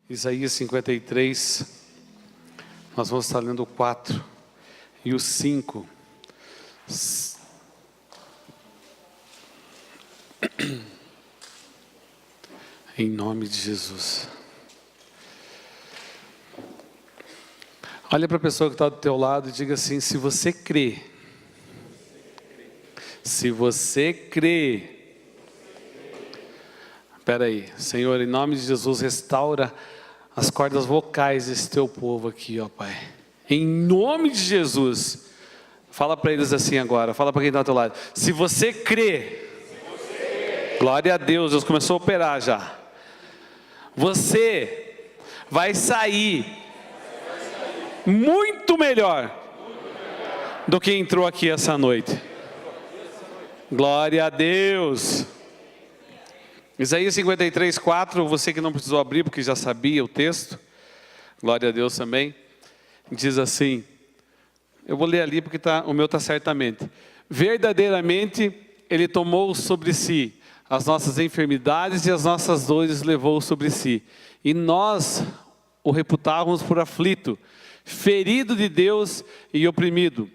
Isaías 53, nós vamos estar lendo o 4 e o 5. Em nome de Jesus. Olha para a pessoa que está do teu lado e diga assim: se você crê, se você crê. Espera aí, Senhor, em nome de Jesus, restaura as cordas vocais desse teu povo aqui, ó Pai. Em nome de Jesus. Fala para eles assim agora, fala para quem está ao teu lado. Se você crê, glória a Deus, Deus começou a operar já. Você vai sair muito melhor do que entrou aqui essa noite. Glória a Deus. Isaías 53, 4, você que não precisou abrir porque já sabia o texto, glória a Deus também, diz assim, eu vou ler ali porque o meu está certamente. Verdadeiramente Ele tomou sobre si as nossas enfermidades e as nossas dores levou sobre si. E nós o reputávamos por aflito, ferido de Deus e oprimido.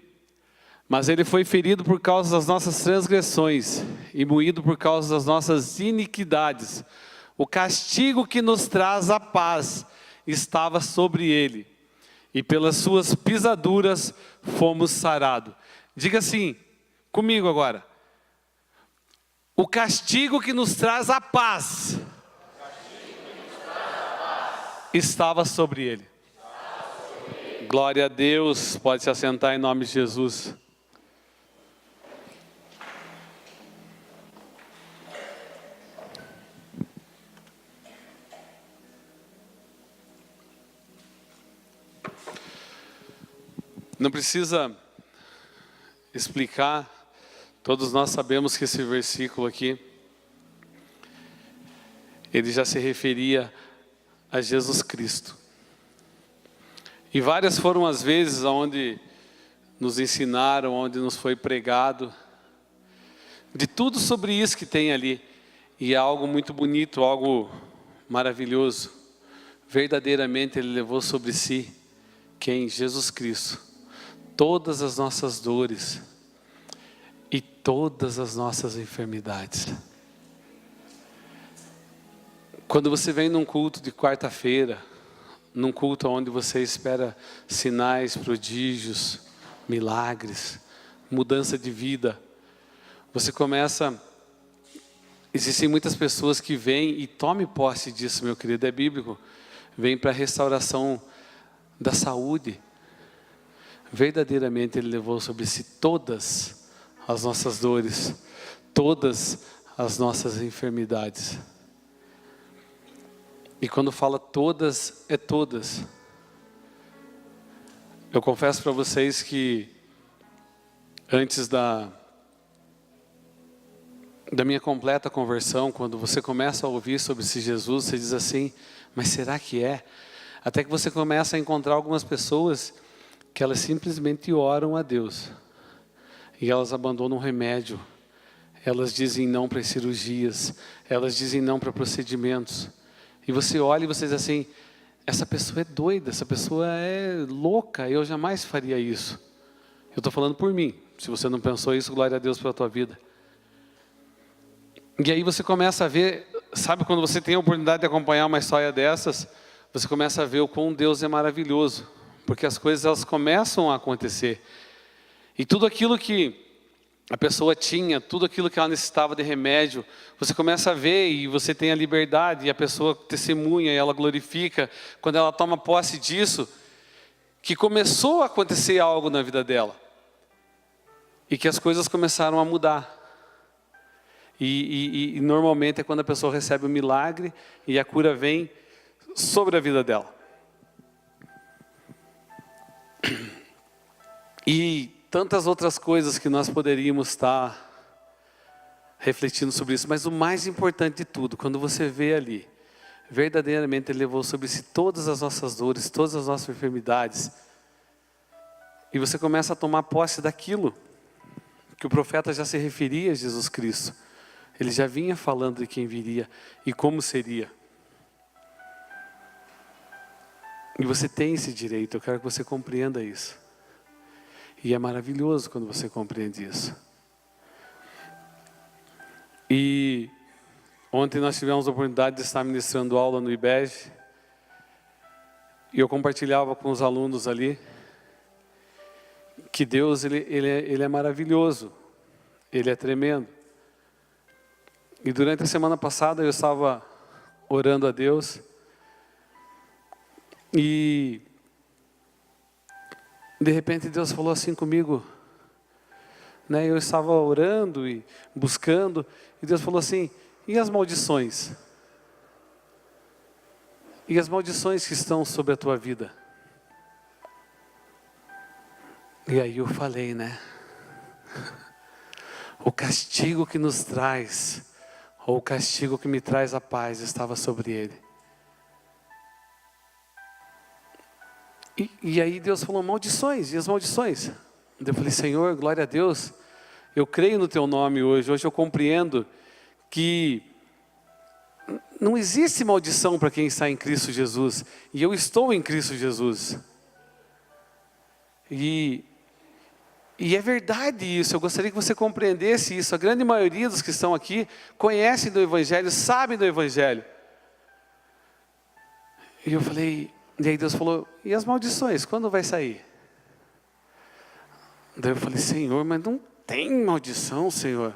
Mas Ele foi ferido por causa das nossas transgressões e moído por causa das nossas iniquidades. O castigo que nos traz a paz estava sobre Ele, e pelas suas pisaduras fomos sarados. Diga assim, comigo agora. O castigo que nos traz a paz estava sobre Ele. Glória a Deus, pode se assentar em nome de Jesus. Não precisa explicar, todos nós sabemos que esse versículo aqui, ele já se referia a Jesus Cristo. E várias foram as vezes onde nos ensinaram, onde nos foi pregado, de tudo sobre isso que tem ali. E é algo muito bonito, algo maravilhoso. Verdadeiramente Ele levou sobre si, quem? Jesus Cristo. Todas as nossas dores e todas as nossas enfermidades. Quando você vem num culto de quarta-feira, num culto onde você espera sinais, prodígios, milagres, mudança de vida, você começa, existem muitas pessoas que vêm e tome posse disso, meu querido, é bíblico, vem para a restauração da saúde. Verdadeiramente Ele levou sobre si todas as nossas dores, todas as nossas enfermidades. E quando fala todas, é todas. Eu confesso para vocês que antes da minha completa conversão, quando você começa a ouvir sobre esse Jesus, você diz assim, mas será que é? Até que você começa a encontrar algumas pessoas que elas simplesmente oram a Deus e elas abandonam o remédio, elas dizem não para cirurgias, elas dizem não para procedimentos, e você olha e você diz assim, essa pessoa é doida, essa pessoa é louca, eu jamais faria isso. Eu estou falando por mim, se você não pensou isso, glória a Deus pela tua vida. E aí você começa a ver, sabe quando você tem a oportunidade de acompanhar uma história dessas, você começa a ver o quão Deus é maravilhoso. Porque as coisas elas começam a acontecer. E tudo aquilo que a pessoa tinha, tudo aquilo que ela necessitava de remédio, você começa a ver e você tem a liberdade, e a pessoa testemunha e ela glorifica, quando ela toma posse disso, que começou a acontecer algo na vida dela. E que as coisas começaram a mudar. E normalmente é quando a pessoa recebe o milagre e a cura vem sobre a vida dela. E tantas outras coisas que nós poderíamos estar refletindo sobre isso. Mas o mais importante de tudo, quando você vê ali, verdadeiramente Ele levou sobre si todas as nossas dores, todas as nossas enfermidades. E você começa a tomar posse daquilo que o profeta já se referia a Jesus Cristo. Ele já vinha falando de quem viria e como seria. E você tem esse direito, eu quero que você compreenda isso. E é maravilhoso quando você compreende isso. E ontem nós tivemos a oportunidade de estar ministrando aula no IBEG. E eu compartilhava com os alunos ali que Deus, ele é maravilhoso. Ele é tremendo. E durante a semana passada eu estava orando a Deus. E de repente Deus falou assim comigo, né? Eu estava orando e buscando, e Deus falou assim: e as maldições? E as maldições que estão sobre a tua vida? E aí eu falei, né? O castigo que nos traz, ou o castigo que me traz a paz, estava sobre ele. E aí Deus falou: maldições, e as maldições? Eu falei: Senhor, glória a Deus, eu creio no teu nome hoje eu compreendo que não existe maldição para quem está em Cristo Jesus, e eu estou em Cristo Jesus. E é verdade isso, eu gostaria que você compreendesse isso. A grande maioria dos que estão aqui conhecem do Evangelho, sabem do Evangelho. E eu falei, e aí Deus falou: e as maldições, quando vai sair? Daí eu falei: Senhor, mas não tem maldição, Senhor.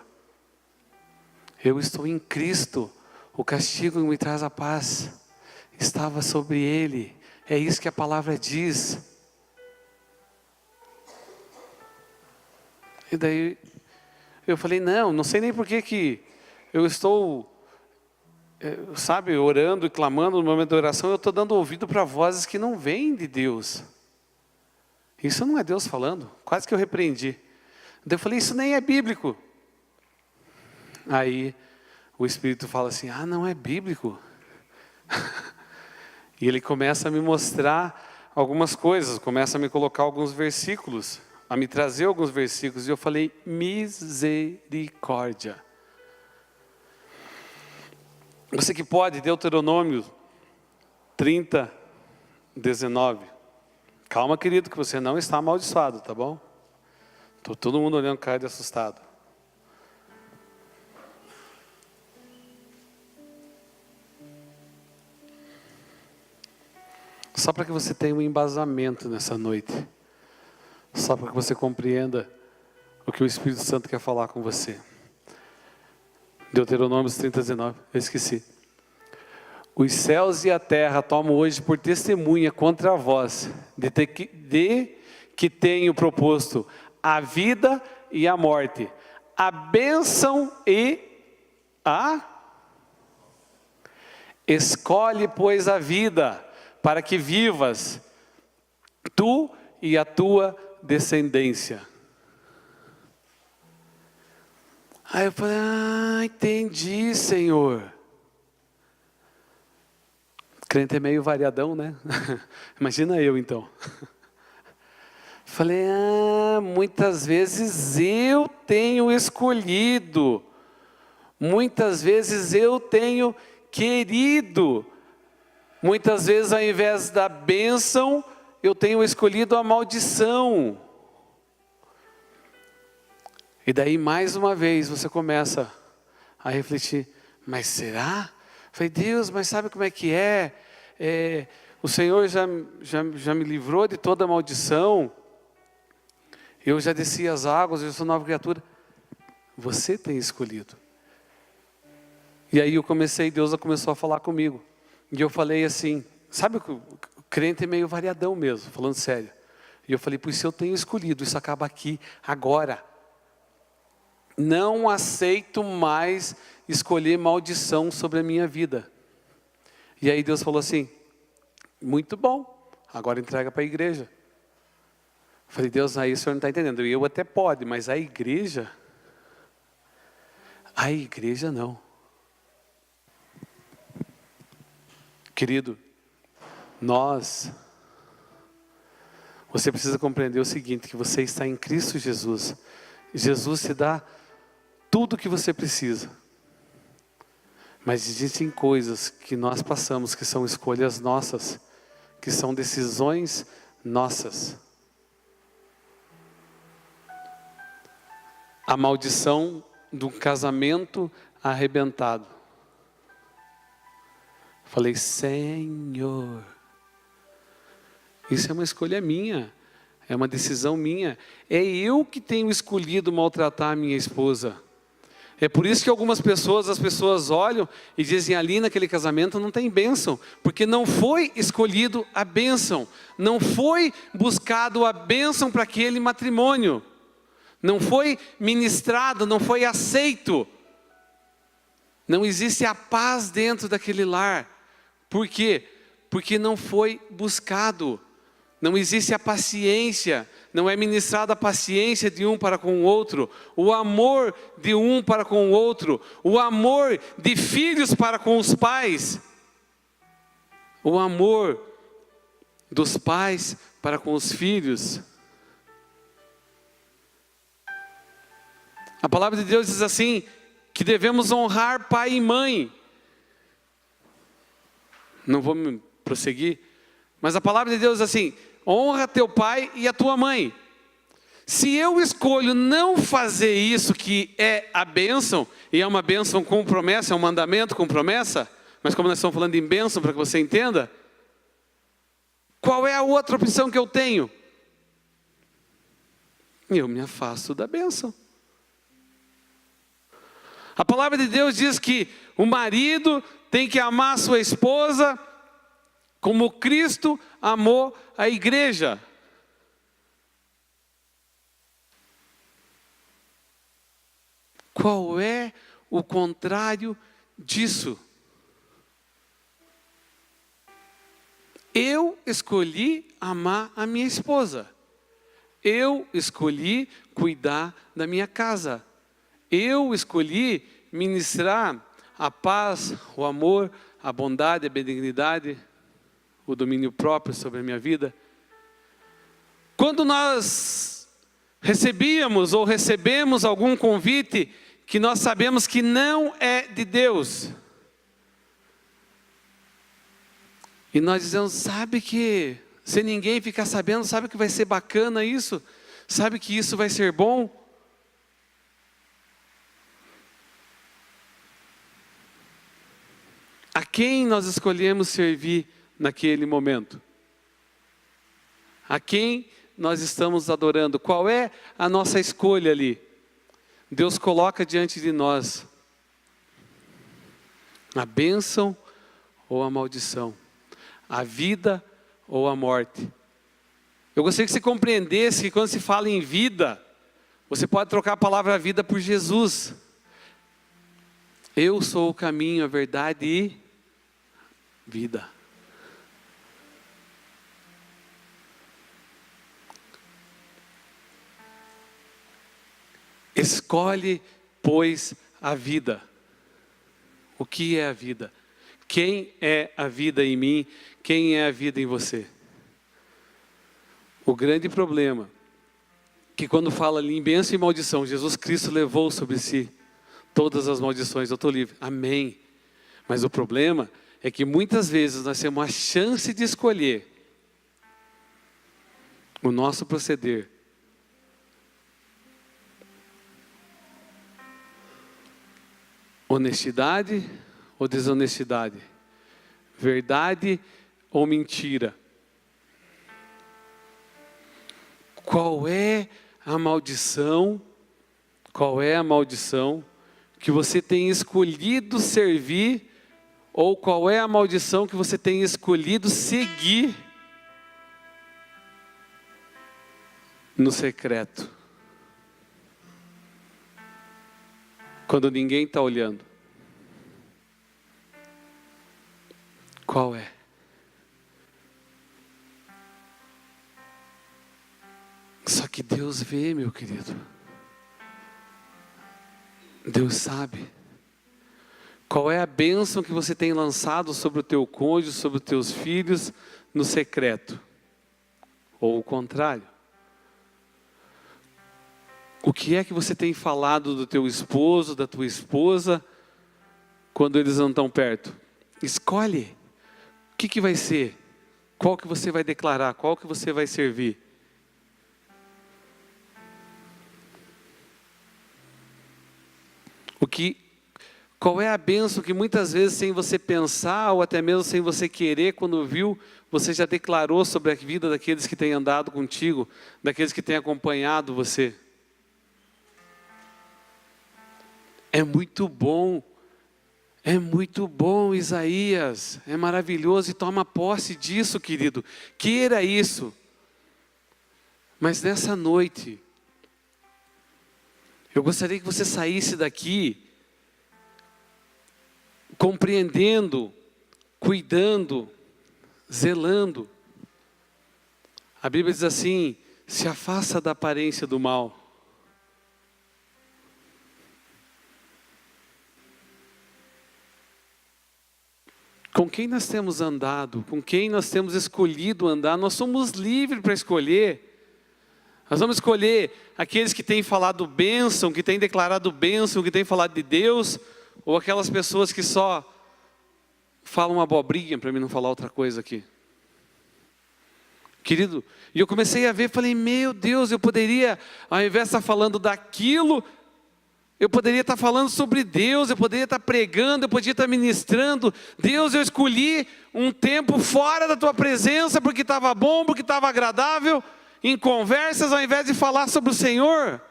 Eu estou em Cristo, o castigo que me traz a paz estava sobre ele. É isso que a palavra diz. E daí eu falei: não sei nem por que eu estou, sabe, orando e clamando no momento da oração, eu estou dando ouvido para vozes que não vêm de Deus. Isso não é Deus falando, quase que eu repreendi. Daí eu falei: isso nem é bíblico. Aí o Espírito fala assim: ah, não é bíblico? E ele começa a me mostrar algumas coisas, começa a me colocar alguns versículos, a me trazer alguns versículos, e eu falei: misericórdia. Você que pode, Deuteronômio 30, 19. Calma, querido, que você não está amaldiçoado, tá bom? Estou todo mundo olhando cara de assustado. Só para que você tenha um embasamento nessa noite. Só para que você compreenda o que o Espírito Santo quer falar com você. Deuteronômio 30, 19. Eu esqueci. Os céus e a terra tomam hoje por testemunha contra vós, de que tenho proposto a vida e a morte, a bênção e a... Escolhe, pois, a vida, para que vivas, tu e a tua descendência. Aí eu falei: ah, entendi, Senhor. Crente é meio variadão, né? Imagina eu então. Falei: ah, muitas vezes eu tenho escolhido, muitas vezes eu tenho querido, muitas vezes ao invés da bênção, eu tenho escolhido a maldição. E daí mais uma vez você começa a refletir: mas será? Falei: Deus, mas sabe como é que é? O Senhor já me livrou de toda maldição. Eu já desci as águas, eu sou nova criatura. Você tem escolhido. E aí Deus começou a falar comigo. E eu falei assim, sabe que o crente é meio variadão mesmo, falando sério. E eu falei: pois se eu tenho escolhido, isso acaba aqui, agora. Não aceito mais escolher maldição sobre a minha vida. E aí Deus falou assim: muito bom, agora entrega para a igreja. Eu falei: Deus, aí o senhor não está entendendo. Eu até pode, mas a igreja não. Querido, você precisa compreender o seguinte, que você está em Cristo Jesus. Jesus te dá tudo o que você precisa. Mas existem coisas que nós passamos, que são escolhas nossas, que são decisões nossas. A maldição do casamento arrebentado. Falei, Senhor, isso é uma escolha minha, é uma decisão minha. É eu que tenho escolhido maltratar a minha esposa. É por isso que algumas pessoas, as pessoas olham e dizem, ali naquele casamento não tem bênção, porque não foi escolhido a bênção, não foi buscado a bênção para aquele matrimônio, não foi ministrado, não foi aceito. Não existe a paz dentro daquele lar. Por quê? Porque não foi buscado. Não existe a paciência, não é ministrada a paciência de um para com o outro, o amor de um para com o outro, o amor de filhos para com os pais, o amor dos pais para com os filhos. A palavra de Deus diz assim, que devemos honrar pai e mãe. Não vou me prosseguir, mas a palavra de Deus diz assim, honra teu pai e a tua mãe. Se eu escolho não fazer isso que é a bênção, e é uma bênção com promessa, é um mandamento com promessa, mas como nós estamos falando em bênção para que você entenda, qual é a outra opção que eu tenho? Eu me afasto da bênção. A palavra de Deus diz que o marido tem que amar a sua esposa como Cristo amou a igreja. Qual é o contrário disso? Eu escolhi amar a minha esposa. Eu escolhi cuidar da minha casa. Eu escolhi ministrar a paz, o amor, a bondade, a benignidade, o domínio próprio sobre a minha vida. Quando nós recebíamos ou recebemos algum convite que nós sabemos que não é de Deus, e nós dizemos, sabe que se ninguém ficar sabendo, sabe que vai ser bacana isso? Sabe que isso vai ser bom? A quem nós escolhemos servir naquele momento? A quem nós estamos adorando? Qual é a nossa escolha ali? Deus coloca diante de nós a bênção ou a maldição, a vida ou a morte. Eu gostaria que você compreendesse que quando se fala em vida, você pode trocar a palavra vida por Jesus. Eu sou o caminho, a verdade e vida. Escolhe, pois, a vida. O que é a vida? Quem é a vida em mim? Quem é a vida em você? O grande problema, que quando fala ali em bênção e maldição, Jesus Cristo levou sobre si todas as maldições, eu estou livre, amém. Mas o problema é que muitas vezes nós temos a chance de escolher o nosso proceder. Honestidade ou desonestidade? Verdade ou mentira? Qual é a maldição? Qual é a maldição que você tem escolhido servir? Ou qual é a maldição que você tem escolhido seguir no secreto? Quando ninguém está olhando. Qual é? Só que Deus vê, meu querido. Deus sabe. Qual é a bênção que você tem lançado sobre o teu cônjuge, sobre os teus filhos, no secreto? Ou o contrário? O que é que você tem falado do teu esposo, da tua esposa, quando eles não estão perto? Escolhe. O que vai ser? Qual que você vai declarar? Qual que você vai servir? Qual é a bênção que muitas vezes, sem você pensar, ou até mesmo sem você querer, quando viu, você já declarou sobre a vida daqueles que têm andado contigo, daqueles que têm acompanhado você? É muito bom, Isaías, é maravilhoso, e toma posse disso, querido, queira isso. Mas nessa noite, eu gostaria que você saísse daqui compreendendo, cuidando, zelando. A Bíblia diz assim: se afasta da aparência do mal. Com quem nós temos andado, com quem nós temos escolhido andar, nós somos livres para escolher. Nós vamos escolher aqueles que têm falado bênção, que têm declarado bênção, que têm falado de Deus, ou aquelas pessoas que só falam uma abobrinha, para mim não falar outra coisa aqui. Querido, e eu comecei a ver, falei, meu Deus, eu poderia, ao invés de estar falando daquilo, eu poderia estar falando sobre Deus, eu poderia estar pregando, eu poderia estar ministrando. Deus, eu escolhi um tempo fora da Tua presença, porque estava bom, porque estava agradável, em conversas, ao invés de falar sobre o Senhor.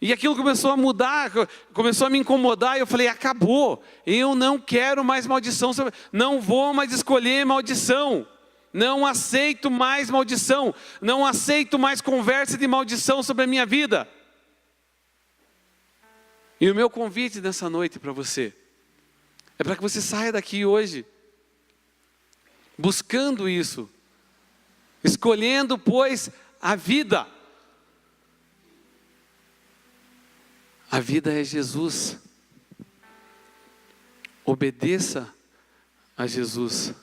E aquilo começou a mudar, começou a me incomodar, e eu falei, acabou, eu não quero mais maldição, não vou mais escolher maldição, não aceito mais maldição, não aceito mais conversa de maldição sobre a minha vida. E o meu convite nessa noite para você, é para que você saia daqui hoje, buscando isso, escolhendo, pois, a vida. A vida é Jesus. Obedeça a Jesus.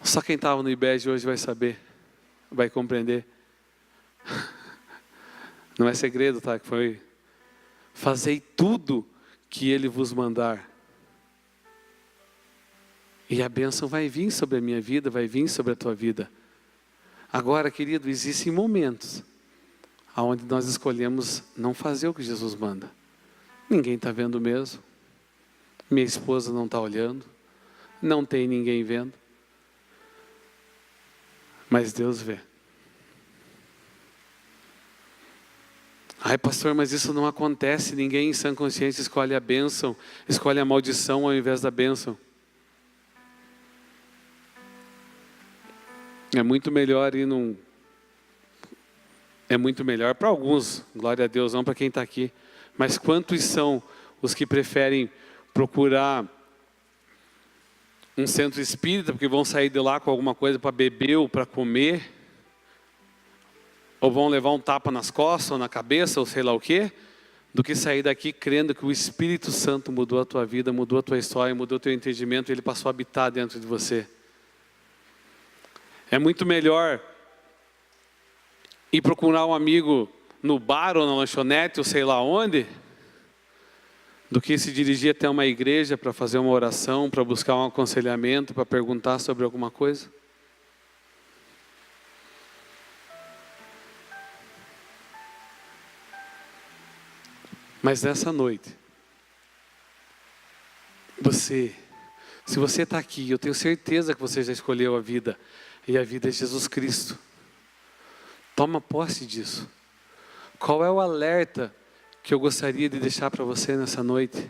Só quem estava no IBEG hoje vai saber, vai compreender. Não é segredo, tá? Que foi: fazei tudo que Ele vos mandar. E a bênção vai vir sobre a minha vida, vai vir sobre a tua vida. Agora, querido, existem momentos onde nós escolhemos não fazer o que Jesus manda. Ninguém está vendo mesmo. Minha esposa não está olhando. Não tem ninguém vendo. Mas Deus vê. Ai, pastor, mas isso não acontece. Ninguém em sã consciência escolhe a bênção, escolhe a maldição ao invés da bênção. É muito melhor ir num... É muito melhor para alguns, glória a Deus, não para quem está aqui. Mas quantos são os que preferem procurar um centro espírita, porque vão sair de lá com alguma coisa para beber ou para comer, ou vão levar um tapa nas costas ou na cabeça, ou sei lá o quê, do que sair daqui crendo que o Espírito Santo mudou a tua vida, mudou a tua história, mudou o teu entendimento, e Ele passou a habitar dentro de você. É muito melhor ir procurar um amigo no bar ou na lanchonete ou sei lá onde, do que se dirigir até uma igreja para fazer uma oração, para buscar um aconselhamento, para perguntar sobre alguma coisa. Mas nessa noite, se você está aqui, eu tenho certeza que você já escolheu a vida, e a vida é Jesus Cristo. Toma posse disso. Qual é o alerta que eu gostaria de deixar para você nessa noite?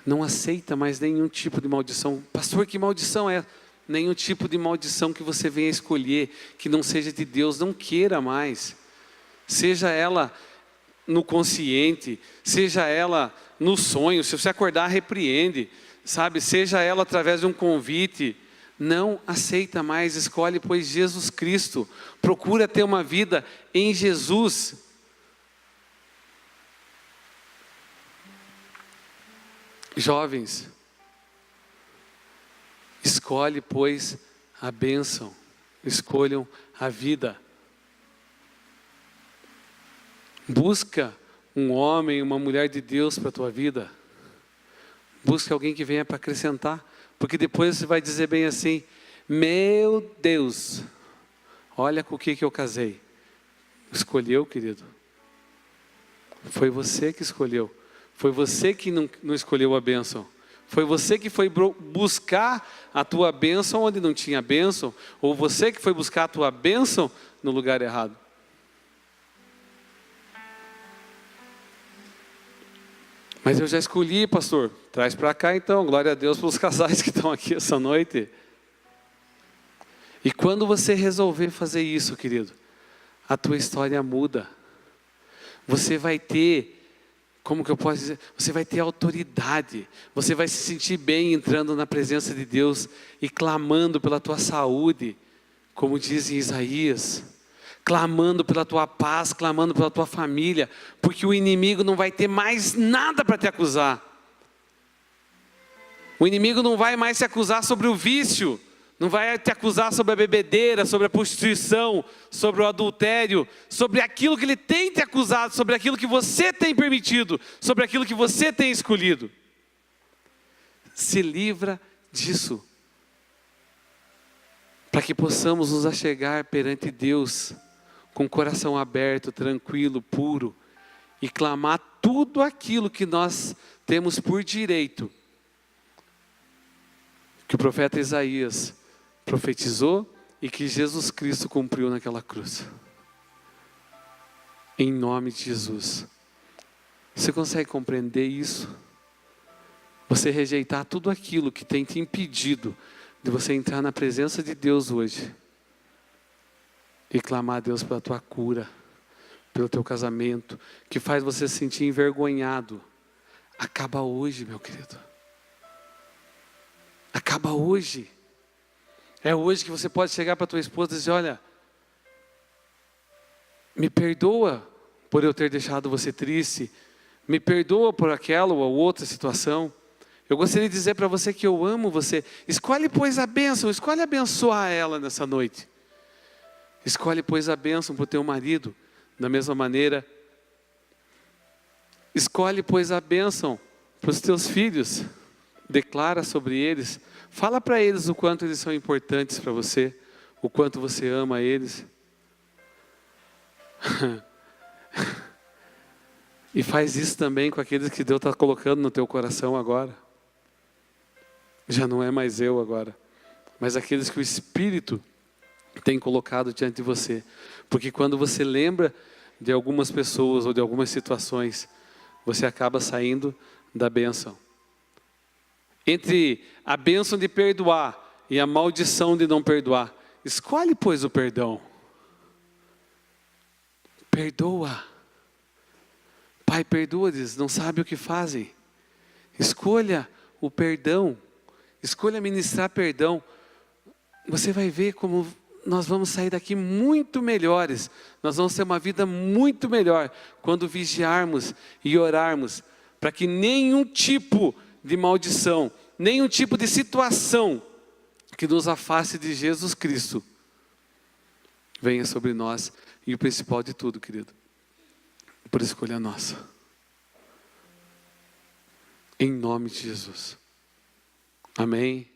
Não aceita mais nenhum tipo de maldição. Pastor, que maldição é? Nenhum tipo de maldição que você venha escolher, que não seja de Deus, não queira mais. Seja ela no consciente, seja ela no sonho, se você acordar, repreende, sabe? Seja ela através de um convite. Não aceita mais, escolhe, pois, Jesus Cristo. Procura ter uma vida em Jesus. Jovens, escolhe, pois, a bênção. Escolham a vida. Busca um homem, uma mulher de Deus para a tua vida. Busca alguém que venha para acrescentar. Porque depois você vai dizer bem assim: Meu Deus, olha com o que eu casei. Escolheu, querido. Foi você que escolheu. Foi você que não escolheu a bênção. Foi você que foi buscar a tua bênção onde não tinha bênção. Ou você que foi buscar a tua bênção no lugar errado. Mas eu já escolhi, pastor. Traz para cá então, glória a Deus pelos casais que estão aqui essa noite. E quando você resolver fazer isso, querido, a tua história muda. Você vai ter, como que eu posso dizer? Você vai ter autoridade. Você vai se sentir bem entrando na presença de Deus e clamando pela tua saúde, como diz em Isaías. Clamando pela tua paz, clamando pela tua família, porque o inimigo não vai ter mais nada para te acusar. O inimigo não vai mais te acusar sobre o vício, não vai te acusar sobre a bebedeira, sobre a prostituição, sobre o adultério, sobre aquilo que ele tem te acusado, sobre aquilo que você tem permitido, sobre aquilo que você tem escolhido. Se livra disso, para que possamos nos achegar perante Deus, com o coração aberto, tranquilo, puro, e clamar tudo aquilo que nós temos por direito, que o profeta Isaías profetizou e que Jesus Cristo cumpriu naquela cruz. Em nome de Jesus. Você consegue compreender isso? Você rejeitar tudo aquilo que tem te impedido de você entrar na presença de Deus hoje. E clamar a Deus pela tua cura, pelo teu casamento, que faz você se sentir envergonhado. Acaba hoje, meu querido. Acaba hoje. É hoje que você pode chegar para tua esposa e dizer, olha, me perdoa por eu ter deixado você triste, me perdoa por aquela ou outra situação. Eu gostaria de dizer para você que eu amo você. Escolhe, pois, a bênção, escolhe abençoar ela nessa noite. Escolhe, pois, a bênção para o teu marido, da mesma maneira. Escolhe, pois, a bênção para os teus filhos. Declara sobre eles. Fala para eles o quanto eles são importantes para você, o quanto você ama eles. E faz isso também com aqueles que Deus está colocando no teu coração agora. Já não é mais eu agora, mas aqueles que o Espírito tem colocado diante de você. Porque quando você lembra de algumas pessoas ou de algumas situações, você acaba saindo da bênção. Entre a bênção de perdoar e a maldição de não perdoar, escolhe, pois, o perdão. Perdoa. Pai, perdoa-lhes, não sabe o que fazem. Escolha o perdão. Escolha ministrar perdão. Você vai ver como nós vamos sair daqui muito melhores. Nós vamos ter uma vida muito melhor quando vigiarmos e orarmos para que nenhum tipo de maldição, nenhum tipo de situação que nos afaste de Jesus Cristo venha sobre nós. E o principal de tudo, querido, por escolha nossa. Em nome de Jesus. Amém.